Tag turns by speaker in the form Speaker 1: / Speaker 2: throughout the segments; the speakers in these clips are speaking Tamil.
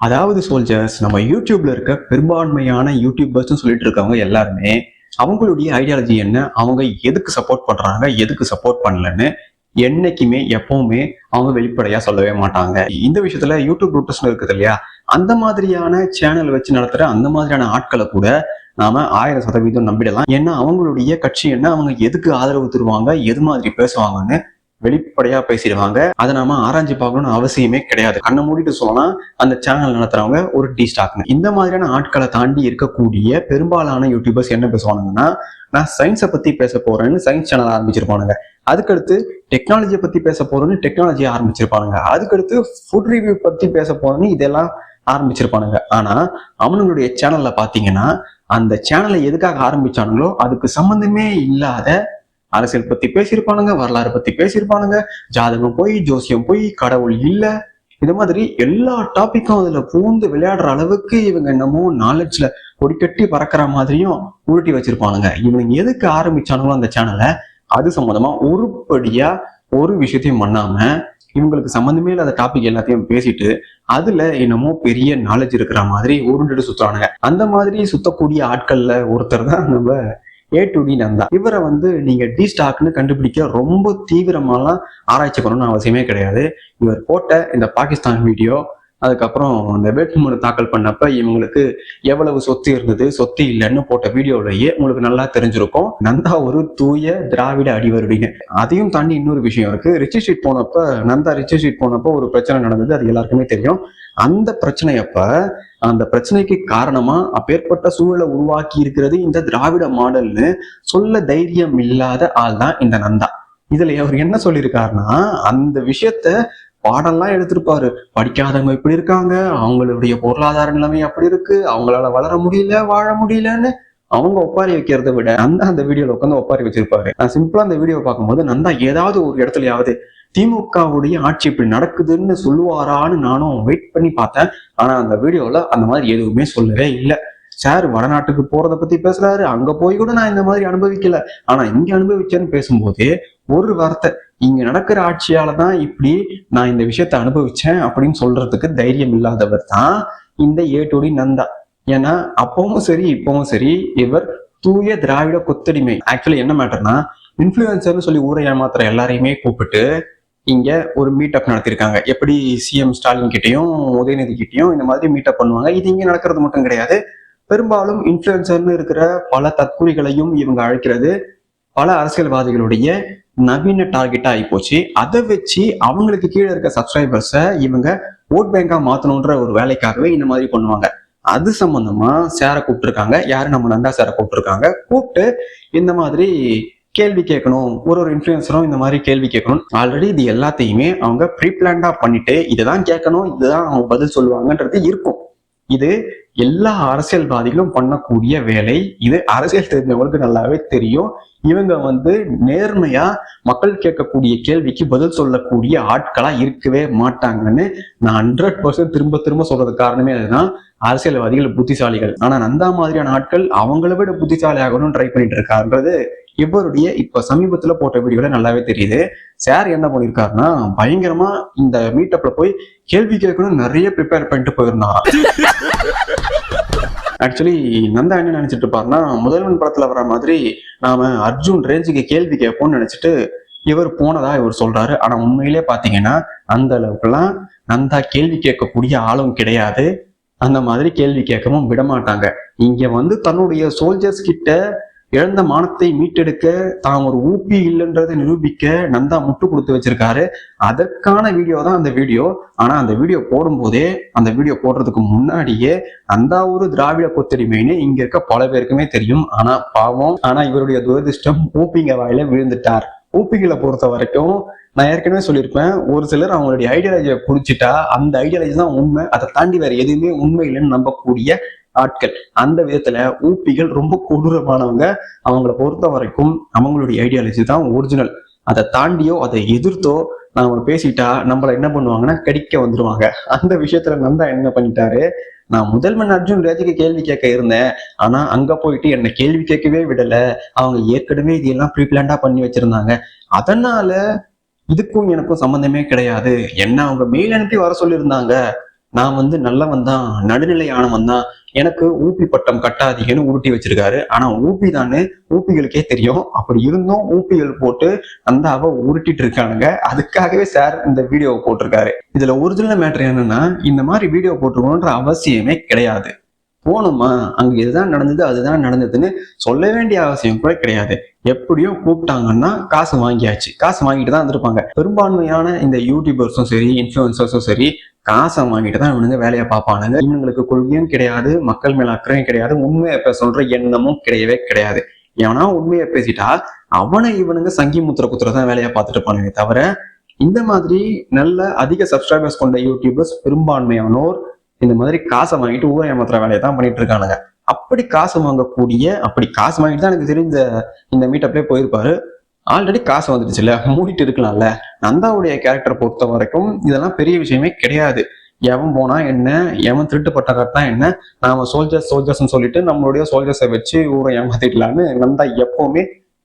Speaker 1: அதாவது சோல்ஜர்ஸ், நம்ம யூடியூப்ல இருக்க பெரும்பான்மையான யூடியூபர்ஸ் சொல்லிட்டு இருக்கவங்க எல்லாருமே அவங்களுடைய ஐடியாலஜி என்ன, அவங்க எதுக்கு சப்போர்ட் பண்றாங்க, எதுக்கு சப்போர்ட் பண்ணலன்னு என்னைக்குமே எப்பவுமே அவங்க வெளிப்படையா சொல்லவே மாட்டாங்க. இந்த விஷயத்துல யூடியூப் ரூட்டர்ஸ் இருக்குது இல்லையா, அந்த மாதிரியான சேனல் வச்சு நடத்துற அந்த மாதிரியான ஆட்களை கூட நாம 1000% நம்பிடலாம். ஏன்னா அவங்களுடைய கட்சி என்ன, அவங்க எதுக்கு ஆதரவு தருவாங்க, எது மாதிரி பேசுவாங்கன்னு வெளிப்படையா பேசிடுவாங்க. அதை நாம ஆராய்ச்சி பார்க்கணும்னு அவசியமே கிடையாது. கண்ணை மூடிட்டு சொல்லலாம் அந்த சேனல் நடத்துறவங்க ஒரு டி ஸ்டாக்னு. இந்த மாதிரியான ஆட்களை தாண்டி இருக்கக்கூடிய பெரும்பாலான யூடியூபர்ஸ் என்ன பேசுவானுங்கன்னா, நான் சயின்ஸை பத்தி பேச போறேன்னு சயின்ஸ் சேனல் ஆரம்பிச்சிருப்பானுங்க. அதுக்கடுத்து டெக்னாலஜியை பத்தி பேச போறேன்னு டெக்னாலஜி ஆரம்பிச்சிருப்பானுங்க. அதுக்கடுத்து ஃபுட் ரிவ்யூ பத்தி பேச போறேன்னு இதெல்லாம் ஆரம்பிச்சிருப்பானுங்க. ஆனா அவனுங்களுடைய சேனல்ல பாத்தீங்கன்னா, அந்த சேனலை எதுக்காக ஆரம்பிச்சானுங்களோ அதுக்கு சம்பந்தமே இல்லாத அரசியல் பத்தி பேசியிருப்பானுங்க, வரலாறு பத்தி பேசியிருப்பானுங்க, ஜாதகம் போய், ஜோசியம் போய், கடவுள் இல்ல, இந்த மாதிரி எல்லா டாபிக்கும் அதுல பூந்து விளையாடுற அளவுக்கு இவங்க என்னமோ நாலேஜ்ல கொடிக்கட்டி பறக்கிற மாதிரியும் உருட்டி வச்சிருப்பானுங்க. இவங்க எதுக்கு ஆரம்பிச்சானுங்களோ அந்த சேனலை, அது சம்பந்தமா உருப்படியா ஒரு விஷயத்தையும் பண்ணாம இவங்களுக்கு சம்பந்தமே இல்லாத டாபிக் எல்லாத்தையும் பேசிட்டு அதுல என்னமோ பெரிய நாலேஜ் இருக்கிற மாதிரி உருண்டுட்டு சுத்துறானுங்க. அந்த மாதிரி சுத்தக்கூடிய ஆட்கள்ல ஒருத்தர் தான் நம்ம A2D நந்தா. இவரை நீங்க டி ஸ்டாக்னு கண்டுபிடிக்க ரொம்ப தீவிரமாலாம் ஆராய்ச்சி பண்ணணும்னு அவசியமே கிடையாது. இவர் போட்ட இந்த பாகிஸ்தான் வீடியோ, அதுக்கப்புறம் இந்த வேட்புமனு தாக்கல் பண்ணப்ப இவங்களுக்கு எவ்வளவு சொத்து இருந்தது, சொத்து இல்லைன்னு போட்ட வீடியோலயே உங்களுக்கு நல்லா தெரிஞ்சிருக்கும் நந்தா ஒரு தூய திராவிட அடிவருடின்னு. அதையும் தாண்டி இன்னொரு விஷயம் இருக்கு. நந்தா ரிச்சி ஷீட் போனப்போ ஒரு பிரச்சனை நடந்தது, அது எல்லாருக்குமே தெரியும். அந்த பிரச்சனையப்ப அந்த பிரச்சனைக்கு காரணமா அப்பேற்பட்ட சூழலை உருவாக்கி இருக்கிறது இந்த திராவிட மாடல்னு சொல்ல தைரியம் இல்லாத ஆள் தான் இந்த நந்தா. இதுல அவர் என்ன சொல்லியிருக்காருன்னா, அந்த விஷயத்த பாடம்லாம் எடுத்திருப்பாரு. படிக்காதவங்க இப்படி இருக்காங்க, அவங்களுடைய பொருளாதார நிலைமை அப்படி இருக்கு, அவங்களால வளர முடியல, வாழ முடியலன்னு அவங்க ஒப்பாரி வைக்கிறத விட நந்தா அந்த வீடியோல உட்காந்து ஒப்பாரி வச்சிருப்பாரு. நான் சிம்பிளா அந்த வீடியோ பார்க்கும்போது நந்தா ஏதாவது ஒரு இடத்துலயாவது திமுகவுடைய ஆட்சி இப்படி நடக்குதுன்னு சொல்லுவாரான்னு நானும் வெயிட் பண்ணி பார்த்தேன். ஆனா அந்த வீடியோல அந்த மாதிரி எதுவுமே சொல்லவே இல்லை. சார் வடநாட்டுக்கு போறதை பத்தி பேசுறாரு, அங்க போய் கூட நான் இந்த மாதிரி அனுபவிக்கல, ஆனா இங்க அனுபவிச்சேன்னு பேசும்போது ஒரு வார்த்தை, இங்க நடக்கிற ஆட்சியாலதான் இப்படி நான் இந்த விஷயத்த அனுபவிச்சேன் அப்படின்னு சொல்றதுக்கு தைரியம் இல்லாதவர் தான் இந்த A2D நந்தா. ஏன்னா அப்பவும் சரி இப்பவும் சரி இவர் தூய திராவிட கொத்தடிமை. ஆக்சுவலி என்ன மேட்டர்னா, இன்ஃபுளுசர்னு சொல்லி ஊரை ஏமாத்துற எல்லாரையுமே கூப்பிட்டு இங்க ஒரு மீட்டப் நடத்திருக்காங்க. எப்படி சிஎம் ஸ்டாலின் கிட்டையும் உதயநிதி கிட்டையும் இந்த மாதிரி மீட்டப் பண்ணுவாங்க. இது இங்க நடக்கிறது மட்டும் கிடையாது. பெரும்பாலும் இன்ஃபுளுசர்னு இருக்கிற பல தற்கூறிகளையும் இவங்க அழைக்கிறது பல அரசியல்வாதிகளுடைய நவீன டார்கெட்டா ஆகி போச்சு. அதை வச்சு அவங்களுக்கு கீழே இருக்க சப்ஸ்கிரைபர்ஸை இவங்க ஓட் பேங்கா மாத்தணும்ன்ற ஒரு வேலைக்காகவே இந்த மாதிரி பண்ணுவாங்க. அது சம்பந்தமா சேரை கூப்பிட்டுருக்காங்க. யாரு? நம்ம நந்தா சேரை கூப்பிட்டுருக்காங்க. கூப்பிட்டு இந்த மாதிரி கேள்வி கேட்கணும், ஒரு இன்ஃபுளுசரும் இந்த மாதிரி கேள்வி கேட்கணும். ஆல்ரெடி இது எல்லாத்தையுமே அவங்க ப்ரீ பிளான்டா பண்ணிட்டு இதுதான் கேட்கணும், இதுதான் அவங்க பதில் சொல்லுவாங்கன்றது இருக்கும். இது எல்லா அரசியல்வாதிகளும் பண்ணக்கூடிய வேலை. இது அரசியல் தெரிஞ்சவங்களுக்கு நல்லாவே தெரியும். இவங்க நேர்மையா மக்கள் கேட்கக்கூடிய கேள்விக்கு பதில் சொல்லக்கூடிய ஆட்களா இருக்கவே மாட்டாங்கன்னு நான் 100% திரும்ப திரும்ப சொல்றது காரணமே அதுதான். அரசியல்வாதிகள் புத்திசாலிகள், ஆனா நந்தா மாதிரியான ஆட்கள் அவங்கள விட புத்திசாலி ஆகணும்னு ட்ரை பண்ணிட்டு இருக்காருன்றது இவருடைய இப்ப சமீபத்துல போட்ட வீடியோல நல்லாவே தெரியுது. சார் என்ன பண்ணிருக்காருன்னா, பயங்கரமா இந்த மீட்டப்ல போய் கேள்வி கேட்கணும் நிறைய ப்ரிப்பேர் பண்ணிட்டு போயிருந்தான். ஆக்சுவலி நந்தா என்ன நினைச்சிட்டு இருப்பாருன்னா, முதல்வன் படத்துல வர மாதிரி நாம அர்ஜுன் ரேஞ்சுக்கு கேள்வி கேட்போம்னு நினைச்சிட்டு இவர் போனதா இவர் சொல்றாரு. ஆனா உண்மையிலே பாத்தீங்கன்னா அந்த அளவுக்குலாம் நந்தா கேள்வி கேட்கக்கூடிய ஆளும் கிடையாது. அந்த மாதிரி கேள்வி கேட்கவும் விட மாட்டாங்க. இங்க தன்னுடைய சோல்ஜர்ஸ் கிட்ட இழந்த மானத்தை மீட்டெடுக்க தான் ஒரு ஊபி இல்லைன்றதை நிரூபிக்க நந்தா முட்டு கொடுத்து வச்சிருக்காரு. அதற்கான வீடியோ தான் அந்த வீடியோ. ஆனா அந்த வீடியோ போடும்போதே, அந்த வீடியோ போடுறதுக்கு முன்னாடியே நந்தா ஒரு திராவிட கொத்தடிமைன்னு இங்க இருக்க பல பேருக்குமே தெரியும். ஆனா பாவம், ஆனா இவருடைய துரதிருஷ்டம் ஊப்பிங்க வாயில விழுந்துட்டார். ஊப்பிங்களை பொறுத்த வரைக்கும் நான் ஏற்கனவே சொல்லியிருப்பேன், ஒரு சிலர் அவங்களுடைய ஐடியாலஜியை புடிச்சிட்டா அந்த ஐடியாலஜி தான் உண்மை, அதை தாண்டி வேற எதுவுமே உண்மை இல்லைன்னு நம்பக்கூடிய ஆட்கள். அந்த விதத்துல ஊப்பிகள் ரொம்ப கொடூரமானவங்க. அவங்களை பொறுத்த வரைக்கும் அவங்களுடைய ஐடியாலஜி தான் ஒரிஜினல். அதை தாண்டியோ அதை எதிர்த்தோ நாம பேசிட்டா நம்மள என்ன பண்ணுவாங்கன்னா கடிக்க வந்துருவாங்க. அந்த விஷயத்துல நந்தா என்ன பண்ணிட்டாரு, நான் முதல்வன் அர்ஜுன் ரேஜுக்கு கேள்வி கேட்க இருந்தேன், ஆனா அங்க போயிட்டு என்ன கேள்வி கேட்கவே விடல, அவங்க ஏற்கனவே இதெல்லாம் ப்ரீ பிளான்டா பண்ணி வச்சிருந்தாங்க, அதனால இதுக்கும் எனக்கும் சம்பந்தமே கிடையாது, என்ன அவங்க மெயில் அனுப்பி வர சொல்லியிருந்தாங்க, நான் வந்து நல்லவன் தான், நடுநிலையானவன் தான், எனக்கு ஊபி பட்டம் கட்டாதீங்கன்னு உருட்டி வச்சிருக்காரு. ஆனா ஊபி தானே ஊபிகளுக்கே தெரியும். அப்படி இருந்தும் ஊபிகள் போட்டு நந்தாவை உருட்டிட்டு இருக்கானுங்க. அதுக்காகவே சார் இந்த வீடியோவை போட்டிருக்காரு. இதுல ஒரிஜினல் மேட்டர் என்னன்னா, இந்த மாதிரி வீடியோ போட்டுருக்கணுன்ற அவசியமே கிடையாது. போகணுமா, அங்க இதுதான் நடந்தது அதுதான் நடந்ததுன்னு சொல்ல வேண்டிய அவசியம் கூட கிடையாது. எப்படியும் கூப்பிட்டாங்கன்னா காசு வாங்கியாச்சு, காசு வாங்கிட்டு தான் இருந்திருப்பாங்க. பெரும்பான்மையான இந்த யூடியூபர்ஸும் சரி, இன்ஃபுளுசர்ஸும் சரி, காசை வாங்கிட்டு தான் இவனுங்க வேலையை பார்ப்பானுங்க. இவங்களுக்கு கொள்கையும் கிடையாது, மக்கள் மேல அக்கறையும் கிடையாது, உண்மையை பேசணுன்ற எண்ணமும் கிடையவே கிடையாது. ஏன்னா உண்மையை பேசிட்டா அவனை இவனுங்க சங்கி முத்திர குத்துறதான் வேலையை பார்த்துட்டு இருப்பானுங்க தவிர, இந்த மாதிரி நல்ல அதிக சப்ஸ்கிரைபர்ஸ் கொண்ட யூடியூபர்ஸ் பெரும்பான்மையானோர் இந்த மாதிரி காசை வாங்கிட்டு ஊரை ஏமாத்துற வேலையை தான் பண்ணிட்டு இருக்கானுங்க. அப்படி காசு வாங்கிட்டு தான் எனக்கு தெரிஞ்ச இந்த மீட்டப்லேயே போயிருப்பாரு. ஆல்ரெடி காசு வந்துடுச்சுல்ல, மூடிட்டு இருக்கலாம்ல. நந்தாவுடைய கேரக்டரை பொறுத்த வரைக்கும் இதெல்லாம் பெரிய விஷயமே கிடையாது. எவன் போனா என்ன, எவன் திருட்டு பட்ட கட்டினா என்ன, நாம சோல்ஜர்ஸ்ன்னு சொல்லிட்டு நம்மளுடைய சோல்ஜர்ஸை வச்சு ஊரை ஏமாத்திடலான்னு நந்தா எப்பவுமே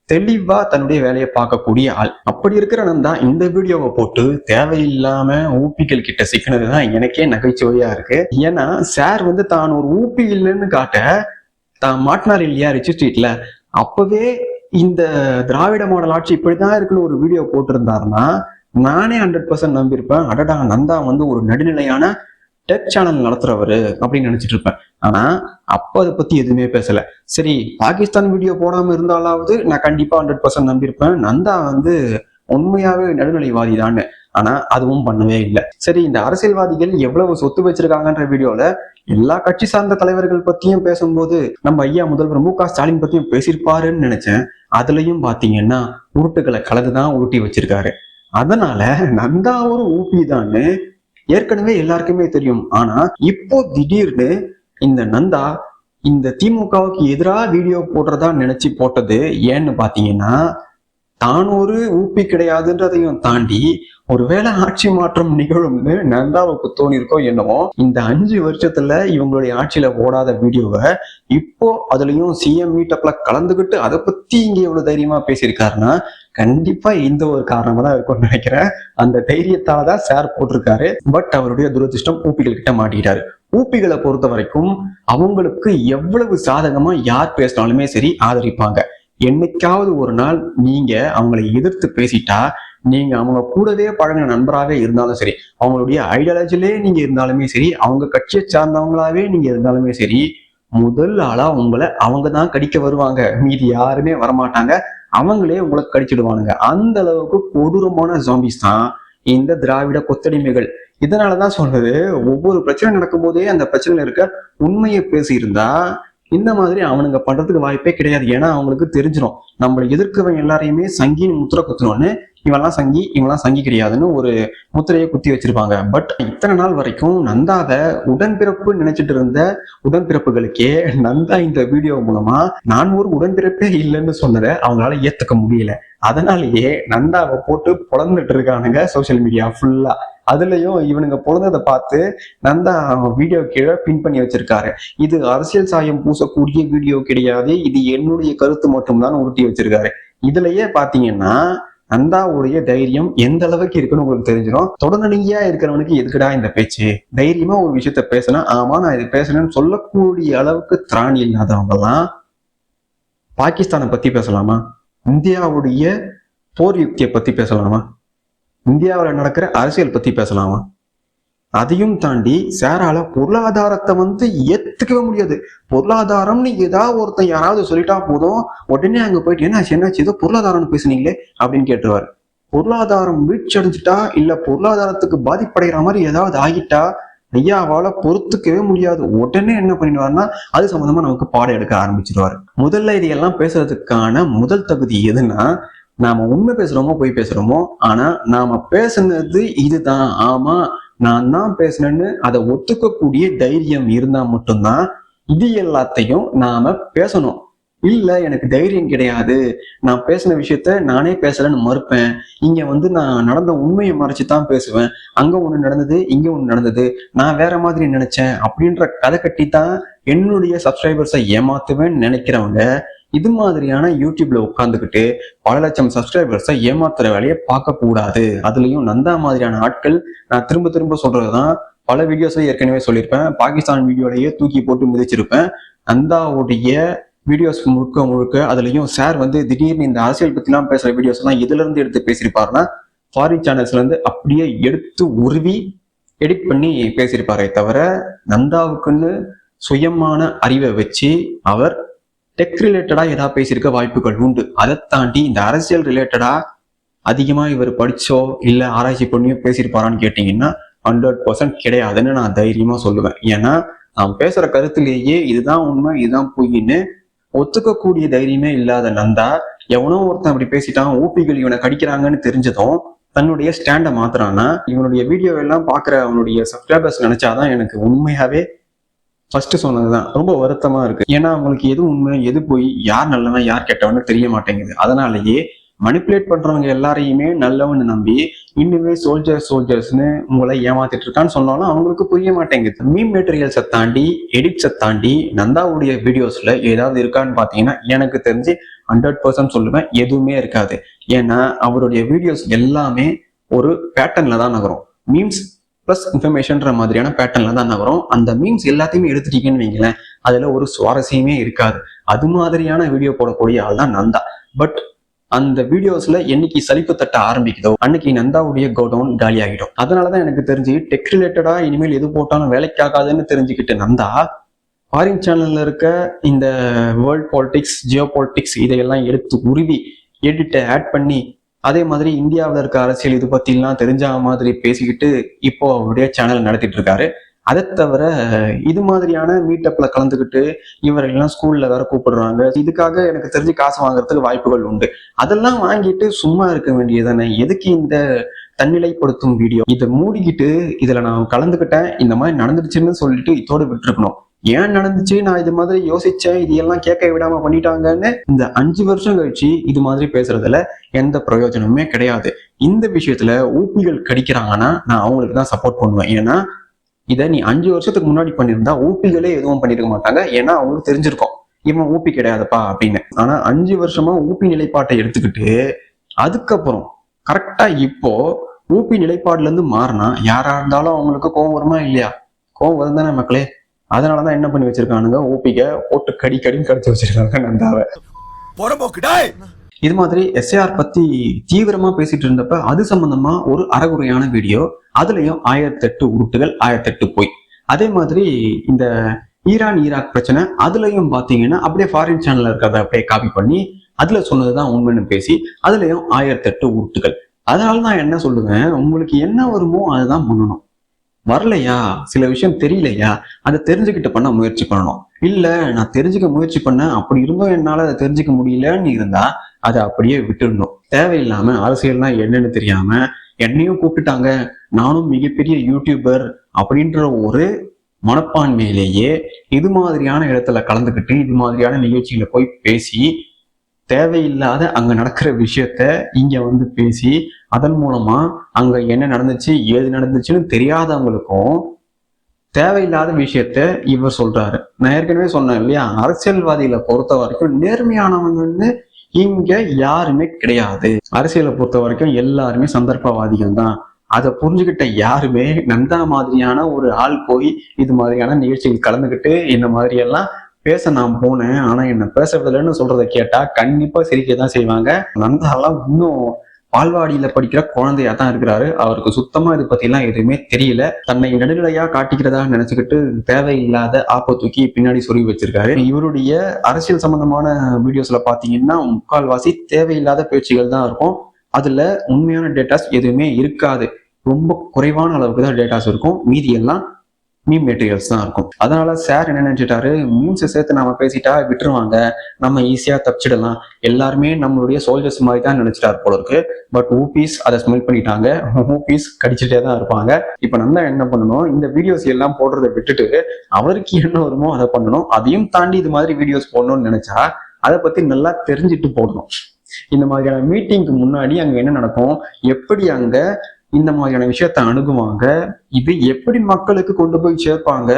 Speaker 1: தெளிவா தன்னுடைய வேலையை பார்க்கக்கூடிய ஆள். அப்படி இருக்கிற நந்தா இந்த வீடியோவை போட்டு தேவையில்லாம ஊப்பிகள் கிட்ட சிக்கினதுதான் எனக்கே நகைச்சுவையா இருக்கு. ஏன்னா சார் வந்து தான் ஒரு ஊப்பி இல்லைன்னு காட்ட தான் மாட்டினார் இல்லையா ரிச் ஸ்ட்ரீட்ல, அப்பவே இந்த திராவிட மாடல் ஆட்சி இப்படிதான் இருக்குன்னு ஒரு வீடியோ போட்டிருந்தாருன்னா நானே 100% நம்பியிருப்பேன். அடடா, நந்தா வந்து ஒரு நடுநிலையான டெக் சேனல் நடத்துறவரு அப்படின்னு நினைச்சிட்டு இருப்பேன். ஆனா அப்ப அதை பத்தி எதுவுமே பேசல. சரி, பாகிஸ்தான் வீடியோ போடாம இருந்தாலாவது நான் கண்டிப்பா 100% நம்பியிருப்பேன் நந்தா வந்து உண்மையாவே நடுநிலைவாதி தான். ஆனா அதுவும் பண்ணவே இல்லை. சரி, இந்த அரசியல்வாதிகள் எவ்வளவு சொத்து வச்சிருக்காங்கன்ற வீடியோல எல்லா கட்சி சார்ந்த தலைவர்கள் பத்தியும் பேசும்போது நம்ம ஐயா முதல்வர் மு.க.ஸ்டாலின் பத்தியும் பேசியிருப்பாருன்னு நினைச்சேன். அதுலயும் பாத்தீங்கன்னா உருட்டுகளை கலந்துதான் உருட்டி வச்சிருக்காரு. அதனால நந்தா ஒரு ஊபி தான்னு ஏற்கனவே எல்லாருக்குமே தெரியும். ஆனா இப்போ திடீர்னு இந்த நந்தா இந்த திமுகவுக்கு எதிராக வீடியோ போடுறதா நினைச்சு போட்டது ஏன்னு பாத்தீங்கன்னா, தான் ஒரு ஊப்பி கிடையாதுன்றதையும் தாண்டி ஒருவேளை ஆட்சி மாற்றம் நிகழும்னு நந்தாவுக்கு தோணிருக்கோ என்னவோ, இந்த 5 வருஷத்துல இவங்களுடைய ஆட்சியில ஓடாத வீடியோவை இப்போ அதுலயும் சிஎம் மீட்டப்ல கலந்துகிட்டு அதை பத்தி இங்க எவ்வளவு தைரியமா பேசியிருக்காருன்னா கண்டிப்பா இந்த ஒரு காரணமா தான் இருக்கும்னு நினைக்கிறேன். அந்த தைரியத்தாலதான் சார் போட்டிருக்காரு. பட் அவருடைய துரதிருஷ்டம் ஊப்பிகள் கிட்ட மாட்டிக்கிட்டாரு. ஊப்பிகளை பொறுத்த வரைக்கும் அவங்களுக்கு எவ்வளவு சாதகமா யார் பேசினாலுமே சரி ஆதரிப்பாங்க. என்னைக்காவது ஒரு நாள் நீங்க அவங்களை எதிர்த்து பேசிட்டா, நீங்க அவங்க கூடவே பழகின நண்பராகவே இருந்தாலும் சரி, அவங்களுடைய ஐடியாலஜிலே நீங்க இருந்தாலுமே சரி, அவங்க கட்சியை சார்ந்தவங்களாவே நீங்க இருந்தாலுமே சரி, முதல் ஆளா உங்களை அவங்க தான் கடிக்க வருவாங்க. மீதி யாருமே வரமாட்டாங்க. அவங்களே உங்களை கடிச்சிடுவானுங்க. அந்த அளவுக்கு கொடூரமான ஜாம்பிஸ் தான் இந்த திராவிட கொத்தடிமைகள். இதனாலதான் சொல்றது, ஒவ்வொரு பிரச்சனை நடக்கும் போதே அந்த பிரச்சனையில இருக்க உண்மையை பேசியிருந்தா இந்த மாதிரி அவனுங்க பண்றதுக்கு வாய்ப்பே கிடையாது. ஏன்னா அவங்களுக்கு தெரிஞ்சிடும், நம்மளை எதிர்க்கவங்க எல்லாரையுமே சங்கின்னு முத்திரை குத்துனோன்னு இவெல்லாம் சங்கி இவெல்லாம் சங்கி கிடையாதுன்னு ஒரு முத்திரையை குத்தி வச்சிருப்பாங்க. பட் இத்தனை நாள் வரைக்கும் நந்தாவை உடன்பிறப்பு நினைச்சிட்டு இருந்த உடன்பிறப்புகளுக்கே நந்தா இந்த வீடியோ மூலமா நான் ஒரு உடன்பிறப்பே இல்லைன்னு சொன்னதை அவங்களால ஏத்துக்க முடியல. அதனாலேயே நந்தாவை போட்டு பொழந்துட்டு இருக்கானுங்க சோசியல் மீடியா ஃபுல்லா. அதுலயும் இவனுங்க பொழுதை பார்த்து நந்தா வீடியோ கீழே பின் பண்ணி வச்சிருக்காரு, இது அரசியல் சாயம் பூசக்கூடிய வீடியோ கிடையாது, இது என்னுடைய கருத்து மட்டும்தான் உருட்டி வச்சிருக்காரு. இதுலயே பாத்தீங்கன்னா நந்தாவுடைய தைரியம் எந்த அளவுக்கு இருக்குன்னு உங்களுக்கு தெரிஞ்சிடும். தொடர்நிலையா இருக்கிறவனுக்கு எதுக்குடா இந்த பேச்சு, தைரியமா ஒரு விஷயத்த பேசினா ஆமா நான் இது பேசுறேன்னு சொல்லக்கூடிய அளவுக்கு திராணி இல்லாதவங்க எல்லாம் பாகிஸ்தானை பத்தி பேசலாமா, இந்தியாவுடைய போர் யுக்தியை பத்தி பேசலாமா, இந்தியாவில் நடக்கிற அரசியல் பத்தி பேசலாமா? அதையும் தாண்டி சாரால பொருளாதாரத்தை வந்து ஏத்துக்கவே முடியாது. பொருளாதாரம்னு ஏதாவது ஒருத்தன் யாராவது சொல்லிட்டா போதும், உடனே அங்க போயிட்டு என்னாச்சு ஏதோ பொருளாதாரம்னு பேசுனீங்களே அப்படின்னு கேட்டுருவாரு. பொருளாதாரம் வீழ்ச்சி அடைஞ்சிட்டா இல்ல பொருளாதாரத்துக்கு பாதிப்படைகிற மாதிரி ஏதாவது ஆகிட்டா ஐயாவால பொறுத்துக்கவே முடியாது. உடனே என்ன பண்ணிடுவாருன்னா அது சம்பந்தமா நமக்கு பாடம் எடுக்க ஆரம்பிச்சிருவாரு. முதல்ல இதையெல்லாம் பேசுறதுக்கான முதல் தகுதி எதுன்னா, நாம உண்மை பேசுறோமோ பொய் பேசுறோமோ, ஆனா நாம பேசுனது இதுதான், ஆமா நான் தான் பேசினேன்னு அதை ஒத்துக்கக்கூடிய தைரியம் இருந்தா மட்டும்தான் இது எல்லாத்தையும் நாம பேசணும். இல்ல எனக்கு தைரியம் கிடையாது, நான் பேசின விஷயத்த நானே பேசலன்னு மறுப்பேன், இங்க வந்து நான் நடந்த உண்மையை மறைச்சுதான் பேசுவேன், அங்க ஒண்ணு நடந்தது இங்க ஒண்ணு நடந்தது நான் வேற மாதிரி நினைச்சேன் அப்படின்ற கதை கட்டித்தான் என்னுடைய சப்ஸ்கிரைபர்ஸை ஏமாத்துவேன்னு நினைக்கிறவங்க இது மாதிரியான யூடியூப்ல உட்காந்துக்கிட்டு பல லட்சம் சப்ஸ்கிரைபர்ஸை ஏமாத்துற வேலையை பார்க்க கூடாது. அதுலயும் நந்தா மாதிரியான ஆட்கள், நான் திரும்ப திரும்ப சொல்றதுதான், பல வீடியோஸ்ல ஏற்கனவே சொல்லியிருப்பேன். பாகிஸ்தான் வீடியோலயே தூக்கி போட்டு மிதிச்சிருப்பேன். நந்தாவுடைய வீடியோஸ் முழுக்க முழுக்க அதுலயும் சார் வந்து திடீர்னு இந்த அரசியல் பத்திலாம் பேசுற வீடியோஸ் எல்லாம் எதுல இருந்து எடுத்து பேசியிருப்பாருன்னா ஃபாரின் சேனல்ஸ்ல இருந்து அப்படியே எடுத்து உருவி எடிட் பண்ணி பேசியிருப்பாரே தவிர நந்தாவுக்குன்னு சுயமான அறிவை வச்சு அவர் டெக் ரிலேட்டடா ஏதாவது பேசியிருக்க வாய்ப்புகள் உண்டு. அதை தாண்டி இந்த அரசியல் ரிலேட்டடா அதிகமா இவர் படிச்சோ இல்ல ஆராய்ச்சி பண்ணியோ பேசியிருப்பாரான்னு கேட்டீங்கன்னா 100% கிடையாதுன்னு நான் தைரியமா சொல்லுவேன். ஏன்னா நான் பேசுற கருத்திலேயே இதுதான் உண்மை இதுதான் பொய்ன்னு ஒத்துக்கக்கூடிய தைரியமே இல்லாத நந்தா எவனோ ஒருத்தன் அப்படி பேசிட்டான் ஊபிகள் இவனை கடிக்கிறாங்கன்னு தெரிஞ்சதும் தன்னுடைய ஸ்டாண்டை மாத்துறான்னா இவனுடைய வீடியோ எல்லாம் பாக்குற அவனுடைய சப்ஸ்கிரைபர்ஸ் நினைச்சாதான் எனக்கு உண்மையாவே ஃபர்ஸ்ட் சொன்னதுதான் ரொம்ப வருத்தமா இருக்கு. ஏன்னா அவங்களுக்கு எது உண்மை எது போய் யார் நல்லவன் யார் கெட்டவன்னு தெரிய மாட்டேங்குது. அதனாலேயே மனிப்புலேட் பண்றவங்க எல்லாரையுமே நல்லவன்னு நம்பி இன்னுமே சோல்ஜர்ஸ்னு உங்களை ஏமாத்திட்டு இருக்கான்னு சொன்னாலும் அவங்களுக்கு புரிய மாட்டேங்குது. மீம் மெட்டீரியல்ஸை தாண்டி எடிட்ஸை தாண்டி நந்தாவுடைய வீடியோஸ்ல ஏதாவது இருக்கான்னு பாத்தீங்கன்னா எனக்கு தெரிஞ்சு 100% சொல்லுவேன் எதுவுமே இருக்காது. ஏன்னா அவருடைய வீடியோஸ் எல்லாமே ஒரு பேட்டர்ன்ல தான் நகரும். மீம்ஸ் பிளஸ் இன்ஃபர்மேஷன்ற மாதிரியான பேட்டர்ன்ல தான் நகரும். அந்த மீம்ஸ் எல்லாத்தையுமே எடுத்துட்டீங்கன்னு வைங்களேன் அதுல ஒரு சுவாரஸ்யமே இருக்காது. அது மாதிரியான வீடியோ போடக்கூடிய ஆள் தான் நந்தா. பட் அந்த வீடியோஸ்ல என்னைக்கு சலிப்பு தட்ட ஆரம்பிக்குதோ அன்னைக்கு நந்தாவுடைய கோடவுன் காலி ஆகிடும். அதனாலதான் எனக்கு தெரிஞ்சு டெக் ரிலேட்டடா இனிமேல் எது போட்டாலும் வேலைக்காகாதுன்னு தெரிஞ்சுக்கிட்டு நந்தா ஃபாரின் சேனல்ல இருக்க இந்த வேர்ல்ட் பாலிடிக்ஸ் ஜியோ பாலிடிக்ஸ் இதையெல்லாம் எடுத்து உருவி எடிட்டை ஆட் பண்ணி அதே மாதிரி இந்தியாவில் இருக்க அரசியல் இது பத்திலாம் தெரிஞ்ச மாதிரி பேசிக்கிட்டு இப்போ அவருடைய சேனல் நடத்திட்டு இருக்காரு. அதை தவிர இது மாதிரியான மீட்டப்ல கலந்துக்கிட்டு இவரெல்லாம் ஸ்கூல்ல வேற கூப்பிடுறாங்க. இதுக்காக எனக்கு தெரிஞ்சு காசு வாங்குறதுக்கு வாய்ப்புகள் உண்டு. அதெல்லாம் வாங்கிட்டு சும்மா இருக்க வேண்டியதானே. எதுக்கு இந்த தன்னிலைப்படுத்தும் வீடியோ? இதை மூடிக்கிட்டு இதுல நான் கலந்துக்கிட்டேன் இந்த மாதிரி நடந்துருச்சுன்னு சொல்லிட்டு இதோட விட்டுருக்கணும். ஏன் நடந்துச்சு நான் இது மாதிரி யோசிச்சேன் இது எல்லாம் கேட்க விடாம பண்ணிட்டாங்கன்னு இந்த 5 வருஷம் கழிச்சு இது மாதிரி பேசுறதுல எந்த பிரயோஜனமுமே கிடையாது. இந்த விஷயத்துல ஊப்பிகள் கடிக்கிறாங்கன்னா நான் அவங்களுக்கு தான் சப்போர்ட் பண்ணுவேன். ஏன்னா இதை நீ 5 வருஷத்துக்கு முன்னாடி பண்ணியிருந்தா ஊப்பிகளே எதுவும் பண்ணிருக்க மாட்டாங்க. ஏன்னா அவங்களுக்கு தெரிஞ்சிருக்கும் இவன் ஊப்பி கிடையாதுப்பா அப்படின்னு. ஆனா 5 வருஷமா ஊப்பி நிலைப்பாட்டை எடுத்துக்கிட்டு அதுக்கப்புறம் கரெக்டா இப்போ ஊப்பி நிலைப்பாடுல இருந்து மாறினா யாரா இருந்தாலும் அவங்களுக்கு கோவம் வருமா இல்லையா? கோவம் வரும் தானே மக்களே. அதனாலதான் என்ன பண்ணி வச்சிருக்கானுங்க ஊப்பிக்க போட்டு கடின்னு கடிச்சு வச்சிருக்காங்க நந்தாவை. இது மாதிரி SAR பத்தி தீவிரமா பேசிட்டு இருந்தப்ப அது சம்பந்தமா ஒரு அறகுறையான வீடியோ, அதுலயும் 1008 உருட்டுகள் 1008 போய். அதே மாதிரி இந்த ஈராக் பிரச்சனை அதுலயும் பாத்தீங்கன்னா அப்படியே ஃபாரின் சேனல்ல இருக்கிறத அப்படியே காப்பி பண்ணி அதுல சொன்னதுதான் உண்மைன்னு பேசி அதுலயும் 1008 உருட்டுகள். அதனால நான் என்ன சொல்லுவேன், உங்களுக்கு என்ன வருமோ அதுதான் பண்ணணும். வரலையா சில விஷயம் தெரியலையா அதை தெரிஞ்சுக்கிட்டு பண்ண முயற்சி பண்ணணும். இல்ல நான் தெரிஞ்சுக்க முயற்சி பண்ணேன் அப்படி இருந்தும் என்னால அதை தெரிஞ்சுக்க முடியலன்னு இருந்தா அதை அப்படியே விட்டுடணும். தேவையில்லாம அரசியல்னா என்னன்னு தெரியாம என்னையும் கூப்பிட்டுட்டாங்க நானும் மிகப்பெரிய யூடியூபர் அப்படின்ற ஒரு மனப்பான்மையிலேயே இது மாதிரியான இடத்துல கலந்துக்கிட்டு இது மாதிரியான நிகழ்ச்சிகளை போய் பேசி தேவையில்லாத அங்க நடக்கிற விஷயத்த இங்க வந்து பேசி அதன் மூலமா அங்க என்ன நடந்துச்சு ஏது நடந்துச்சுன்னு தெரியாதவங்களுக்கும் தேவையில்லாத விஷயத்த இவர் சொல்றாரு. நான் ஏற்கனவே சொன்னேன் இல்லையா, அரசியல்வாதிகளை பொறுத்த வரைக்கும் நேர்மையானவங்கன்னு இங்க யாருமே கிடையாது. அரசியலை பொறுத்த வரைக்கும் எல்லாருமே சந்தர்ப்பவாதிகள் தான். அதை புரிஞ்சுக்கிட்ட யாருமே நந்தா மாதிரியான ஒரு ஆள் போய் இது மாதிரியான நிகழ்ச்சிகள் கலந்துக்கிட்டு இந்த மாதிரி எல்லாம் பேச நான் போனேன் ஆனா என்ன பேச விடலன்னு சொல்றதை கேட்டா கண்டிப்பா சிரிக்கதான் செய்வாங்க. நந்தாலாம் இன்னும் பால்வாடியில படிக்கிற குழந்தையா தான் இருக்கிறாரு. அவருக்கு சுத்தமா இது பத்தி எல்லாம் எதுவுமே தெரியல. தன்னை நடுநிலையா காட்டிக்கிறதா நினைச்சுக்கிட்டு தேவையில்லாத ஆப்ப தூக்கி பின்னாடி சொருகி வச்சிருக்காரு. இவருடைய அரசியல் சம்பந்தமான வீடியோஸ்ல பாத்தீங்கன்னா முக்கால்வாசி தேவையில்லாத பேச்சுகள் தான் இருக்கும். அதுல உண்மையான டேட்டாஸ் எதுவுமே இருக்காது. ரொம்ப குறைவான அளவுக்கு தான் டேட்டாஸ் இருக்கும். மீதி எல்லாம் மீம் மெட்டீரியல்ஸ் தான் இருக்கும். அதனால சார் என்ன நினைச்சிட்டாரு, மீம்ஸை சேர்த்து நாம பேசிட்டா விட்டுருவாங்க, நம்ம ஈஸியா தப்பிச்சிடலாம், எல்லாருமே நம்மளுடைய சோல்ஜர்ஸ் மாதிரி தான் நினைச்சிட்டாரு போல இருக்கு. பட் ஊபிஸ் அதை ஸ்மெல் பண்ணிட்டாங்க. ஊபிஸ் கடிச்சிட்டே தான் இருப்பாங்க. இப்ப நம்ம என்ன பண்ணணும், இந்த வீடியோஸ் எல்லாம் போடுறதை விட்டுட்டு அவருக்கு என்ன வருமோ அதை பண்ணணும். அதையும் தாண்டி இது மாதிரி வீடியோஸ் போடணும்னு நினைச்சா அதை பத்தி நல்லா தெரிஞ்சுட்டு போடணும். இந்த மாதிரியான மீட்டிங்க்கு முன்னாடி அங்க என்ன நடக்கும், எப்படி அங்க இந்த மாதிரியான விஷயத்த அணுகுவாங்க, இது எப்படி மக்களுக்கு கொண்டு போய் சேர்ப்பாங்க,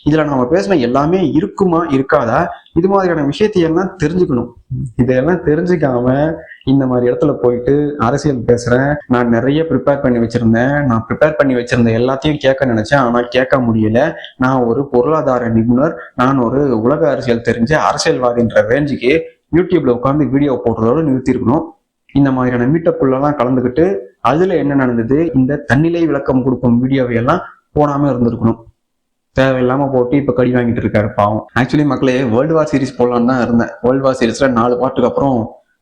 Speaker 1: இதுல நம்ம பேசின எல்லாமே இருக்குமா இருக்காதா, இது மாதிரியான விஷயத்தையெல்லாம் தெரிஞ்சுக்கணும். இதையெல்லாம் தெரிஞ்சுக்காம இந்த மாதிரி இடத்துல போயிட்டு அரசியல் பேசுறேன், நான் நிறைய ப்ரிப்பேர் பண்ணி வச்சிருந்தேன், நான் ப்ரிப்பேர் பண்ணி வச்சிருந்த எல்லாத்தையும் கேட்க நினைச்சேன், ஆனா கேட்க முடியல, நான் ஒரு பொருளாதார நிபுணர், நான் ஒரு உலக அரசியல் தெரிஞ்ச அரசியல்வாதின்ற ரேஞ்சுக்கு யூடியூப்ல உட்காந்து வீடியோ போடுறதோட நிறுத்திருக்கணும். இந்த மாதிரியான மீட்டப்புள்ளலாம் கலந்துக்கிட்டு அதுல என்ன நடந்தது, இந்த தன்னிலை விளக்கம் கொடுக்கும் வீடியோவை எல்லாம் போடாம இருந்திருக்கணும். தேவையில்லாம போட்டு இப்ப கடி வாங்கிட்டு இருக்காரு பாவம். ஆக்சுவலி மக்களே, வேர்ல்டு வார் சீரிஸ் போடலான்னு தான் இருந்தேன். வேர்ல்டு வார் சீரிஸ்ல 4 பாட்டுக்கு அப்புறம்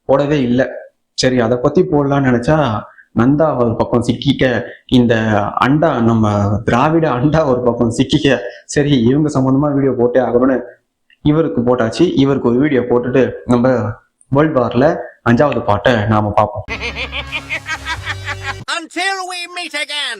Speaker 1: போடவே இல்லை. சரி, அதை பத்தி போடலான்னு நினைச்சா நந்தா ஒரு பக்கம் சிக்கிக்க, இந்த அண்டா நம்ம திராவிட அண்டா ஒரு பக்கம் சிக்கிக்க, சரி இவங்க சம்பந்தமா வீடியோ போட்டே ஆகணும்னு இவருக்கு போட்டாச்சு. இவருக்கு ஒரு வீடியோ போட்டுட்டு நம்ம வேர்ல்டு வார்ல 5வது பாட்டை நாம பார்ப்போம்.
Speaker 2: Until we meet again.